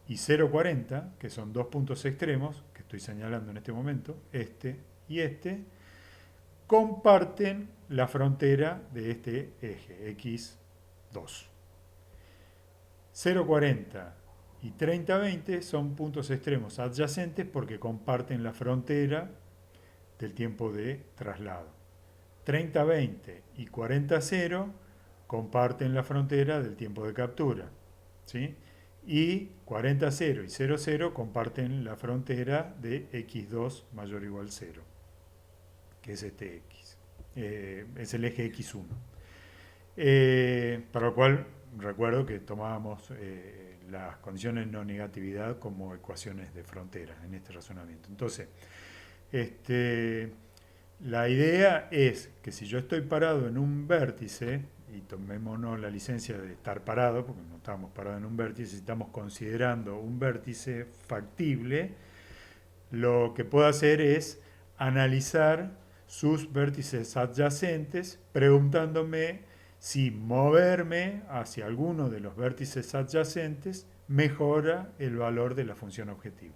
y 0,40, que son dos puntos extremos, que estoy señalando en este momento, este y este, comparten la frontera de este eje, x2. 0,40 y 30,20 son puntos extremos adyacentes porque comparten la frontera del tiempo de traslado. 30,20 y 40,0 comparten la frontera del tiempo de captura. ¿Sí? Y 40,0 y 0,0 comparten la frontera de x2 mayor o igual 0, que es este x. Es el eje x1. Para lo cual recuerdo que tomábamos las condiciones de no negatividad como ecuaciones de frontera en este razonamiento. Entonces, la idea es que si yo estoy parado en un vértice, y tomémonos la licencia de estar parado, porque no estamos parados en un vértice, estamos considerando un vértice factible, lo que puedo hacer es analizar sus vértices adyacentes, preguntándome si moverme hacia alguno de los vértices adyacentes mejora el valor de la función objetivo.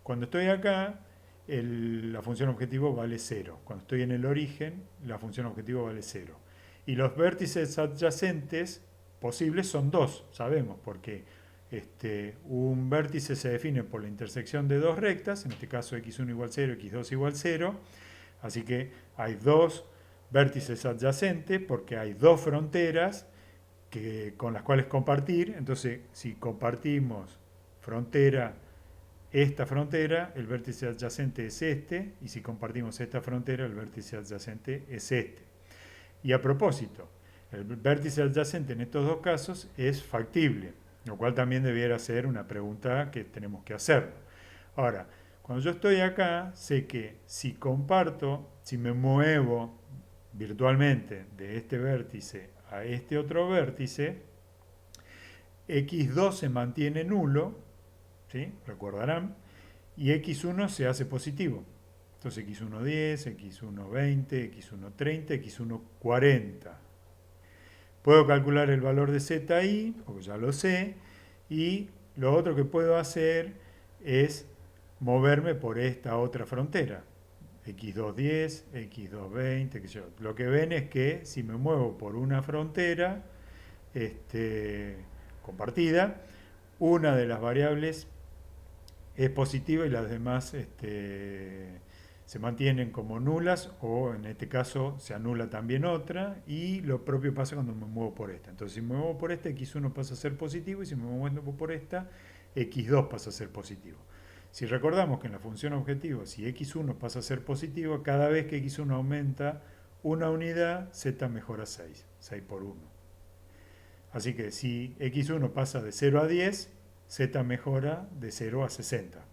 Cuando estoy acá, la función objetivo vale 0. Cuando estoy en el origen, la función objetivo vale 0. Y los vértices adyacentes posibles son 2, sabemos, porque un vértice se define por la intersección de dos rectas, en este caso x1 igual 0, x2 igual 0, así que hay dos vértices adyacentes porque hay dos fronteras con las cuales compartir. Entonces, si compartimos esta frontera, el vértice adyacente es este, y si compartimos esta frontera, el vértice adyacente es este. Y a propósito, el vértice adyacente en estos dos casos es factible, lo cual también debiera ser una pregunta que tenemos que hacer. Ahora, cuando yo estoy acá, sé que si comparto, si me muevo virtualmente de este vértice a este otro vértice, x2 se mantiene nulo, ¿sí? Recordarán, y x1 se hace positivo. Entonces x1 10, x1 20, x1 30, x1 40. Puedo calcular el valor de zi, porque ya lo sé, y lo otro que puedo hacer es moverme por esta otra frontera. x2 10, x2 20, qué sé yo. Lo que ven es que si me muevo por una frontera compartida, una de las variables es positiva y las demás se mantienen como nulas, o en este caso se anula también otra, y lo propio pasa cuando me muevo por esta. Entonces, si me muevo por esta, x1 pasa a ser positivo, y si me muevo por esta, x2 pasa a ser positivo. Si recordamos que en la función objetivo, si x1 pasa a ser positivo, cada vez que x1 aumenta una unidad, z mejora 6, 6 por 1. Así que si x1 pasa de 0 a 10, z mejora de 0 a 60.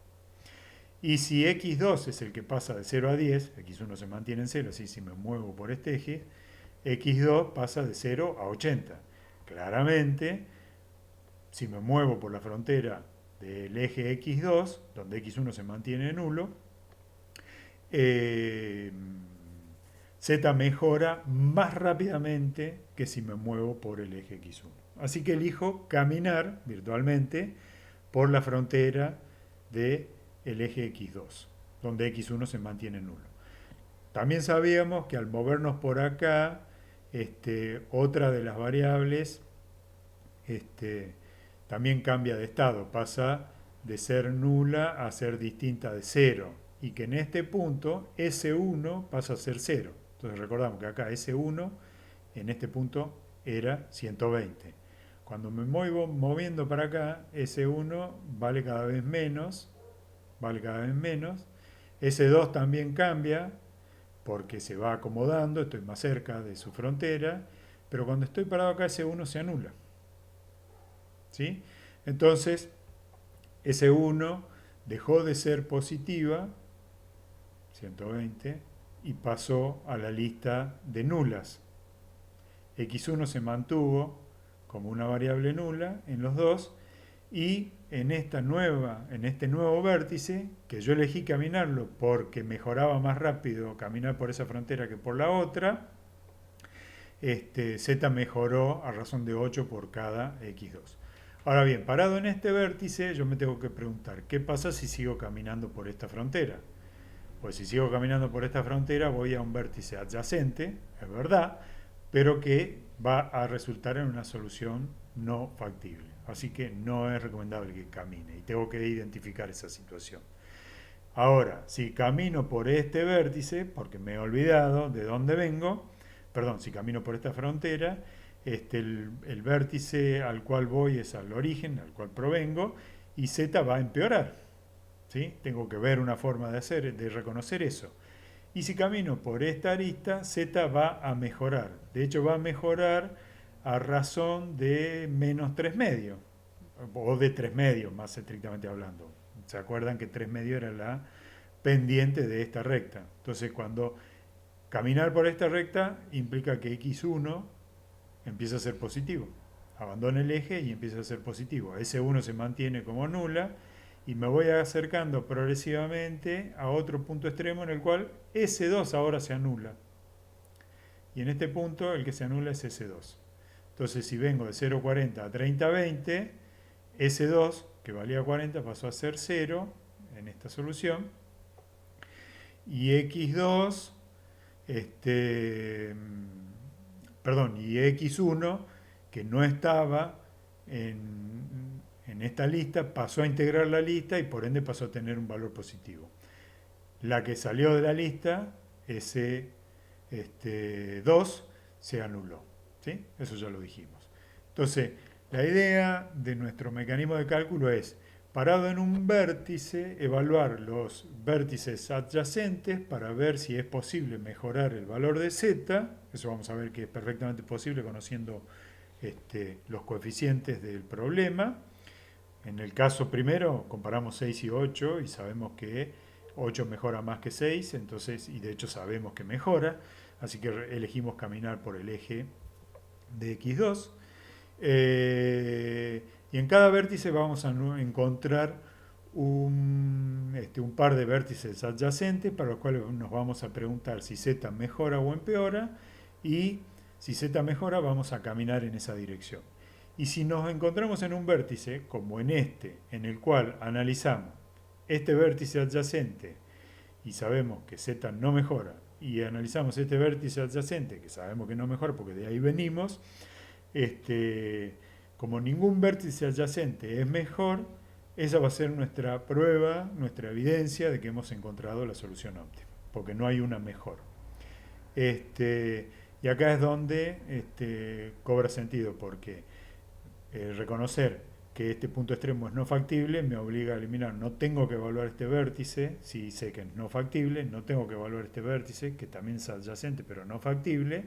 Y si x2 es el que pasa de 0 a 10, x1 se mantiene en 0, así si me muevo por este eje, x2 pasa de 0 a 80. Claramente, si me muevo por la frontera del eje x2, donde x1 se mantiene nulo, z mejora más rápidamente que si me muevo por el eje x1. Así que elijo caminar virtualmente por la frontera del eje x2, donde x1 se mantiene nulo. También sabíamos que al movernos por acá, otra de las variables también cambia de estado, pasa de ser nula a ser distinta de 0, y que en este punto S1 pasa a ser 0. Entonces recordamos que acá S1 en este punto era 120. Cuando me muevo moviendo para acá, S1 vale cada vez menos, S2 también cambia porque se va acomodando, estoy más cerca de su frontera, pero cuando estoy parado acá, S1 se anula. ¿Sí? Entonces, S1 dejó de ser positiva, 120, y pasó a la lista de nulas. X1 se mantuvo como una variable nula en los dos, y en este nuevo vértice, que yo elegí caminarlo porque mejoraba más rápido caminar por esa frontera que por la otra, z mejoró a razón de 8 por cada x2. Ahora bien, parado en este vértice, yo me tengo que preguntar, ¿qué pasa si sigo caminando por esta frontera? Pues si sigo caminando por esta frontera voy a un vértice adyacente, es verdad, pero que va a resultar en una solución no factible. Así que no es recomendable que camine y tengo que identificar esa situación. Ahora, si camino por este vértice, porque me he olvidado de dónde vengo, perdón, si camino por esta frontera, el vértice al cual voy es al origen, al cual provengo, y z va a empeorar. ¿Sí? Tengo que ver una forma de reconocer eso. Y si camino por esta arista, z va a mejorar. De hecho, va a mejorar a razón de menos 3 medios, o de 3 medios, más estrictamente hablando. ¿Se acuerdan que 3 medios era la pendiente de esta recta? Entonces, cuando caminar por esta recta implica que x1 empieza a ser positivo. Abandona el eje y empieza a ser positivo. S1 se mantiene como nula y me voy acercando progresivamente a otro punto extremo en el cual S2 ahora se anula. Y en este punto el que se anula es S2. Entonces si vengo de 0,40 a 30,20, S2, que valía 40, pasó a ser 0 en esta solución. Y X2, y X1, que no estaba en esta lista, pasó a integrar la lista y por ende pasó a tener un valor positivo. La que salió de la lista, ese 2, se anuló. ¿Sí? Eso ya lo dijimos. Entonces, la idea de nuestro mecanismo de cálculo es, parado en un vértice, evaluar los vértices adyacentes para ver si es posible mejorar el valor de z. Eso vamos a ver que es perfectamente posible conociendo los coeficientes del problema. En el caso primero comparamos 6 y 8 y sabemos que 8 mejora más que 6, entonces, y de hecho sabemos que mejora, así que elegimos caminar por el eje de x2. Y en cada vértice vamos a encontrar un par de vértices adyacentes para los cuales nos vamos a preguntar si z mejora o empeora, y si z mejora vamos a caminar en esa dirección. Y si nos encontramos en un vértice, como en en el cual analizamos este vértice adyacente y sabemos que z no mejora, y analizamos este vértice adyacente que sabemos que no mejora porque de ahí venimos, como ningún vértice adyacente es mejor, esa va a ser nuestra prueba, nuestra evidencia de que hemos encontrado la solución óptima, porque no hay una mejor. Y acá es donde cobra sentido, porque reconocer que este punto extremo es no factible me obliga a eliminar. No tengo que evaluar este vértice, si sé que es no factible, no tengo que evaluar este vértice, que también es adyacente pero no factible.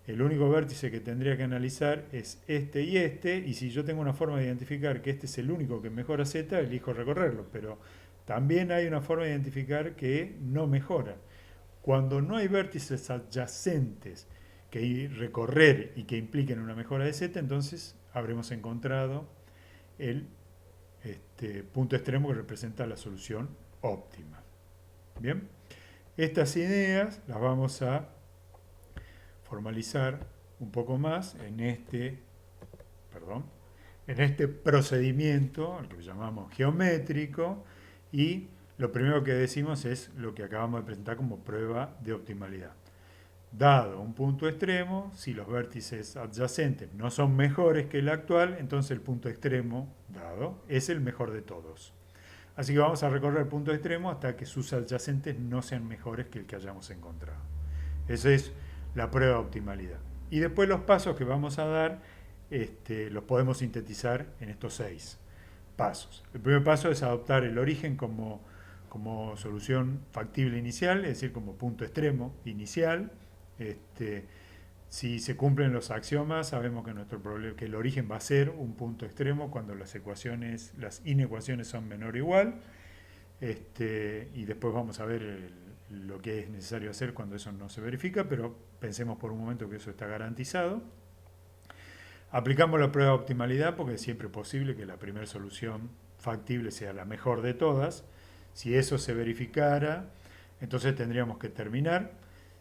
El único vértice que tendría que analizar es y si yo tengo una forma de identificar que este es el único que mejora z, elijo recorrerlo, pero también hay una forma de identificar que no mejora. Cuando no hay vértices adyacentes que recorrer y que impliquen una mejora de z, entonces habremos encontrado el punto extremo que representa la solución óptima. Bien, estas ideas las vamos a formalizar un poco más en este procedimiento, al que llamamos geométrico, y lo primero que decimos es lo que acabamos de presentar como prueba de optimalidad. Dado un punto extremo, si los vértices adyacentes no son mejores que el actual, entonces el punto extremo dado es el mejor de todos. Así que vamos a recorrer el punto extremo hasta que sus adyacentes no sean mejores que el que hayamos encontrado. Esa es la prueba de optimalidad. Y después los pasos que vamos a dar los podemos sintetizar en estos 6 pasos. El primer paso es adoptar el origen como solución factible inicial, es decir, como punto extremo inicial. Si se cumplen los axiomas, sabemos que el origen va a ser un punto extremo cuando las inecuaciones son menor o igual. Y después vamos a ver lo que es necesario hacer cuando eso no se verifica, pero pensemos por un momento que eso está garantizado. Aplicamos la prueba de optimalidad porque es siempre posible que la primera solución factible sea la mejor de todas. Si eso se verificara, entonces tendríamos que terminar.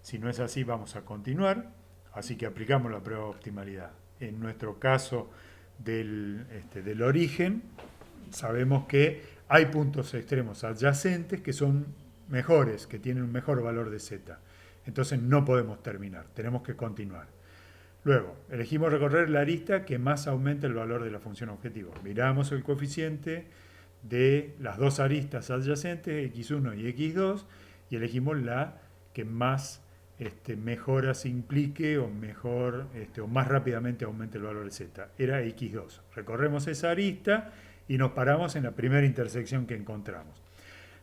Si no es así, vamos a continuar Así que aplicamos la prueba de optimalidad. En nuestro caso del origen, sabemos que hay puntos extremos adyacentes que son mejores, que tienen un mejor valor de z. Entonces no podemos terminar, tenemos que continuar. Luego, elegimos recorrer la arista que más aumenta el valor de la función objetivo. Miramos el coeficiente de las dos aristas adyacentes, x1 y x2, y elegimos la que más mejoras implique o mejor o más rápidamente aumente el valor de z. Era x2. Recorremos esa arista y nos paramos en la primera intersección que encontramos.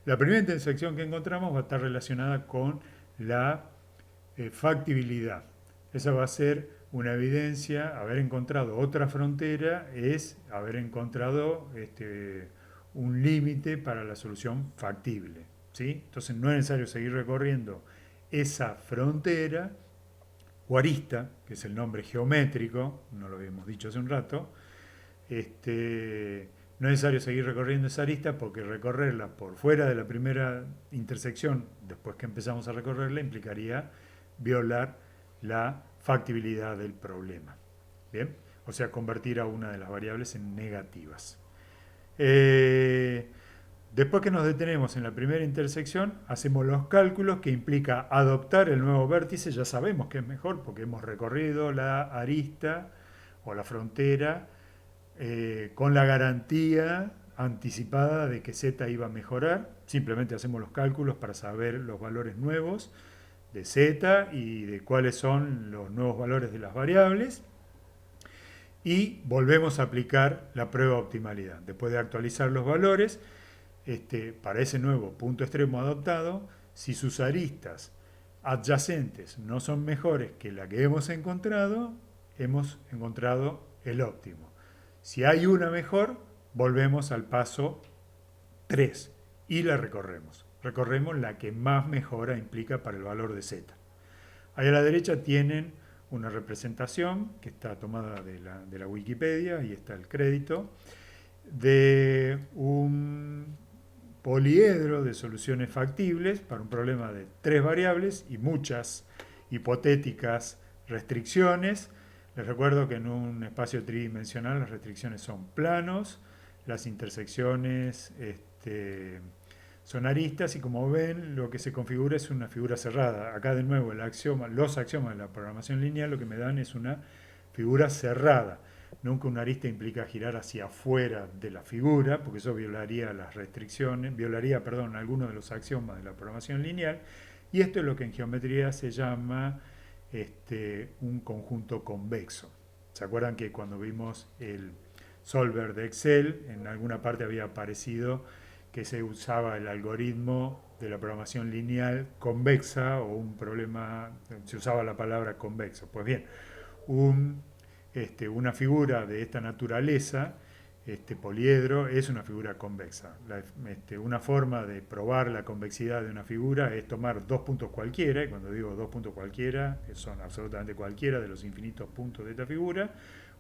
La primera intersección que encontramos va a estar relacionada con la factibilidad. Esa va a ser una evidencia. Haber encontrado otra frontera es haber encontrado un límite para la solución factible, ¿sí? Entonces no es necesario seguir recorriendo esa frontera o arista, que es el nombre geométrico, no lo habíamos dicho hace un rato. No es necesario seguir recorriendo esa arista porque recorrerla por fuera de la primera intersección, después que empezamos a recorrerla, implicaría violar la factibilidad del problema. ¿Bien? O sea, convertir a una de las variables en negativas. Después que nos detenemos en la primera intersección, hacemos los cálculos que implica adoptar el nuevo vértice. Ya sabemos que es mejor porque hemos recorrido la arista o la frontera con la garantía anticipada de que z iba a mejorar. Simplemente hacemos los cálculos para saber los valores nuevos de z y de cuáles son los nuevos valores de las variables. Y volvemos a aplicar la prueba de optimalidad. Después de actualizar los valores, para ese nuevo punto extremo adoptado, si sus aristas adyacentes no son mejores que la que hemos encontrado el óptimo. Si hay una mejor, volvemos al paso 3 y la recorremos. Recorremos la que más mejora implica para el valor de z. Ahí a la derecha tienen una representación que está tomada de la Wikipedia, y está el crédito, de un poliedro de soluciones factibles para un problema de 3 variables y muchas hipotéticas restricciones. Les recuerdo que en un espacio tridimensional las restricciones son planos, las intersecciones son aristas, y como ven, lo que se configura es una figura cerrada. Acá de nuevo los axiomas de la programación lineal lo que me dan es una figura cerrada. Nunca una arista implica girar hacia afuera de la figura, porque eso violaría las restricciones, algunos de los axiomas de la programación lineal, y esto es lo que en geometría se llama un conjunto convexo. ¿Se acuerdan que cuando vimos el solver de Excel, en alguna parte había aparecido que se usaba el algoritmo de la programación lineal convexa, o un problema, se usaba la palabra convexo? Pues bien, una figura de esta naturaleza, poliedro, es una figura convexa. Una forma de probar la convexidad de una figura es tomar dos puntos cualquiera, y cuando digo dos puntos cualquiera, son absolutamente cualquiera de los infinitos puntos de esta figura,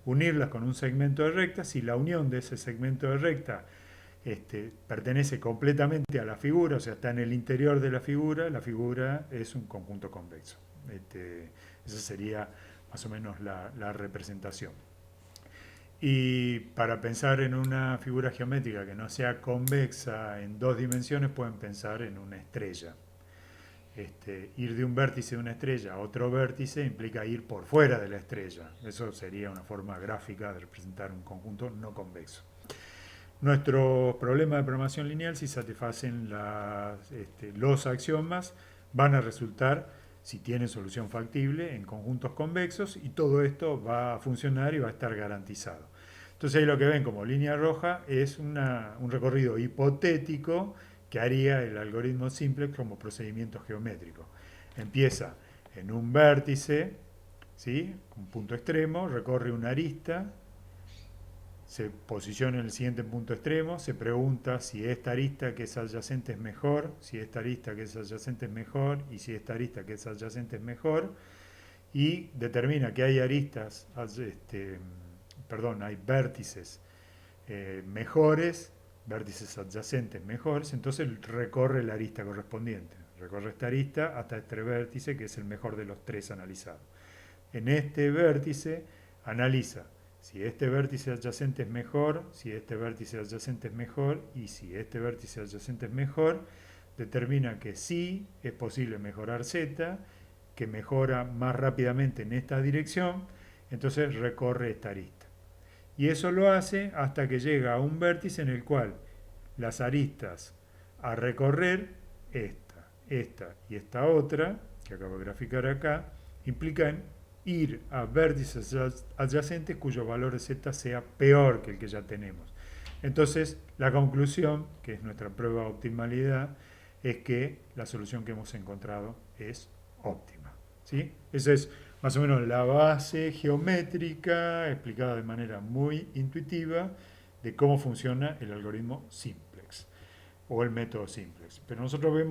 unirlas con un segmento de recta. Si la unión de ese segmento de recta pertenece completamente a la figura, o sea, está en el interior de la figura es un conjunto convexo. Esa sería más o menos la representación. Y para pensar en una figura geométrica que no sea convexa en dos dimensiones, pueden pensar en una estrella. Ir de un vértice de una estrella a otro vértice implica ir por fuera de la estrella. Eso sería una forma gráfica de representar un conjunto no convexo. Nuestros problemas de programación lineal, si satisfacen los axiomas, van a resultar, si tienen solución factible, en conjuntos convexos, y todo esto va a funcionar y va a estar garantizado. Entonces ahí lo que ven como línea roja es un recorrido hipotético que haría el algoritmo simplex como procedimiento geométrico. Empieza en un vértice, ¿sí?, un punto extremo, recorre una arista, se posiciona en el siguiente punto extremo, se pregunta si esta arista que es adyacente es mejor, si esta arista que es adyacente es mejor, y si esta arista que es adyacente es mejor, y determina que hay hay vértices mejores, vértices adyacentes mejores. Entonces recorre la arista correspondiente, recorre esta arista hasta este vértice que es el mejor de los tres analizados. en este vértice analiza si este vértice adyacente es mejor, si este vértice adyacente es mejor y si este vértice adyacente es mejor, determina que sí es posible mejorar z, que mejora más rápidamente en esta dirección, entonces recorre esta arista. Y eso lo hace hasta que llega a un vértice en el cual las aristas a recorrer, esta y esta otra, que acabo de graficar acá, implican ir a vértices adyacentes cuyo valor de z sea peor que el que ya tenemos. Entonces, la conclusión, que es nuestra prueba de optimalidad, es que la solución que hemos encontrado es óptima. ¿Sí? Esa es más o menos la base geométrica explicada de manera muy intuitiva de cómo funciona el algoritmo simplex o el método simplex. Pero nosotros vemos